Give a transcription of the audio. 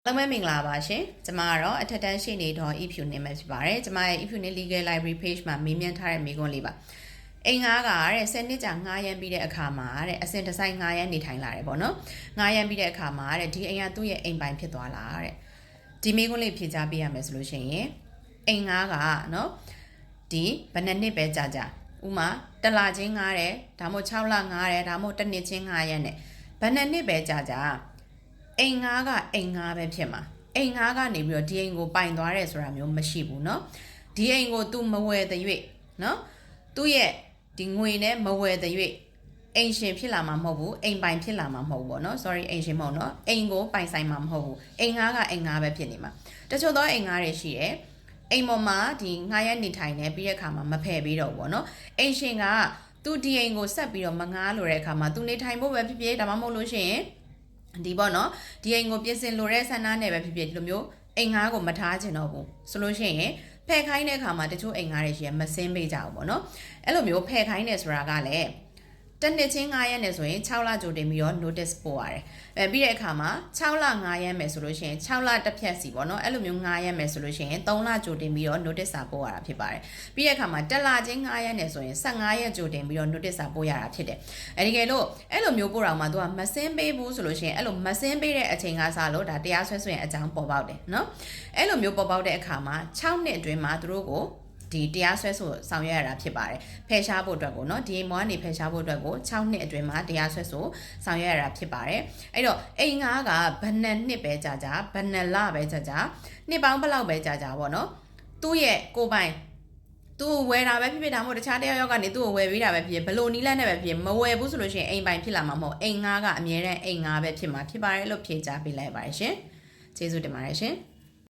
Hello မင်္ဂလာပါရှင်ကျွန်မကတော့အထက်တန်းရှေ့နေတော် if you name ဖြစ်ပါတယ်ကျွန်မရဲ့ if you name legal library page မှာမေးမြန်းထားတဲ့မေးခွန်းလေးပါအိမ်ငါးကတဲ့10နှစ်ကြာငှားရမ်းပြီးတဲ့အခါမှာတဲ့အစင်တဆိုင်ငှားရမ်းနေထိုင်လာတယ်ပေါ့နော်ငှားရမ်းပြီးတဲ့အခါမှာတဲ့ဒီအိမ်ကသူ့ရဲ့အိမ်ပိုင်ဖြစ်သွားလားတဲ့ဒီမေးခွန်းလေးဖြေကြားပေးရမယ်ဆိုလို့ရှိရင်အိမ်ငါးကနော်ဒီဘယ်နှစ်ပဲကြာကြာဥမာတစ်လချင်းငှားတယ်ဒါမှမဟုတ်6လငှားတယ်ဒါမှမဟုတ်တစ်နှစ်ချင်းငှားရမ်းတယ်ဘယ်နှစ်ပဲကြာကြာအိမ်ငါးကအိမ်ငါးပဲဖြစ်မှာအိမ်ငါးကနေပြီးတော့ဒီအိမ်ကိုပိုင်သွားတယ်ဆိုတာမျိုးမရှိဘူးเนาะဒီအိမ်ကို तू မဝယ်တဲ့၍เนาะသူ့ရဲ့ဒီငွေနဲ့မဝယ်တဲ့၍အိမ်ရှင်ဖြစ်လာမှာမဟုတ်ဘူးအိမ်ပိုင်ဖြစ်လာမှာမဟုတ်ဘူးပေါ့เนาะ sorry အိမ်ရှင်မဟုတ်เนาะအိမ်ကိုပိုင်ဆိုင်မှာမဟုတ်ဘူးအိမ်ငါးကအိမ်ငါးပဲဖြစ်နေမှာတချို့သောအိမ်ငါးတွေရှိတယ်အိမ်ပေါ်မှာဒီငှားရမ်းနေထိုင်နေပြီးတဲ့အခါမှာမဖယ်ပြီးတော့ပေါ့เนาะအိမ်ရှင်ကသူဒီအိမ်ကိုဆက်ပြီးတော့မငားလို့တဲ့အခါမှာသူနေထိုင်ဖို့ပဲဖြစ်ဖြစ်ဒါမှမဟုတ်လို့ရှိရင်ဒီပေါ့နော်ဒီအိမ်ကိုပြင်ဆင်လိုတဲ့ဆန္ဒနဲ့ပဲဖြစ်ဖြစ်ဒီလိုမျိုးအိမ်ငါးကိုမထားချင်တော့ဘူးဆိုလို့ရှိရင်ဖယ်ခိုင်းတဲ့အခါမှာတချို့အိမ်ငါးတွေရှိရမစင်းပေးကြဘူးပေါ့နော်အဲ့လိုမျိုးဖယ်ခိုင်းနေဆိုတာကလည်းတစ်နှစ်ချင်းငှားရမ်းနေဆိုရင်6လကြိုတင်ပြီးတော့ notice ပို့ရတယ်ပြီးတဲ့အခါမှာ6လငှားရမ်းမယ်ဆိုလို့ရှိရင်6လတစ်ဖြတ်စီပေါ့နော်အဲ့လိုမျိုးငှားရမ်းမယ်ဆိုလို့ရှိရင်3လကြိုတင်ပြီးတော့ notice စာပို့ရတာဖြစ်ပါတယ်ပြီးတဲ့အခါမှာတစ်လချင်းငှားရမ်းနေဆိုရင်15ရက်ကြိုတင်ပြီးတော့ notice စာပို့ရတာဖြစ်တယ်အဲဒီကဲလို့အဲ့လိုမျိုးပို့တော့မှသူကမစင်းပေးဘူးဆိုလို့ရှိရင်အဲ့လိုမစင်းပေးတဲ့အချိန်ကစလို့ဒါတရားစွဲဆိုရင်အကြောင်းပေါ်ပေါက်တယ်နော်အဲ့လိုမျိုးပေါ်ပေါက်တဲ့အခါမှာ6နှစ်အတွင်းမှာသူတို့ကိုဒီတရားစွဲဆိုဆောင်ရွက်ရတာဖြစ်ပါတယ်ဖယ်ရှားဖို့အတွက်ကိုเนาะဒီမောကနေဖယ်ရှားဖို့အတွက်ကို6နှစ်အတွင်းမှာတရားစွဲဆိုဆောင်ရွက်ရတာဖြစ်ပါတယ်အဲ့တော့အိမ်ငါးကဘယ်နှစ်ပဲကြာကြာဘယ်နှစ်လပဲကြာကြာနှစ်ပေါင်းဘယ်လောက်ပဲကြာကြာပေါ့เนาะသူ့ရဲ့ကိုယ်ပိုင်သူ့ဝယ်တာပဲဖြစ်ဖြစ်ဒါမှမဟုတ်တခြားတယောက်ကနေသူ့ကိုဝယ်ပေးတာပဲဖြစ်ဖြစ်ဘလို့နီးလန်းနဲ့ပဲဖြစ်ဖြစ်မဝယ်ဘူးဆိုလို့ရှိရင်အိမ်ပိုင်ဖြစ်လာမှာမဟုတ်အိမ်ငါးကအမြဲတမ်းအိမ်ငါးပဲဖြစ်မှာဖြစ်ပါတယ်လို့ဖြေကြားပေးလိုက်ပါတယ်ရှင်ကျေးဇူးတင်ပါတယ်ရှင်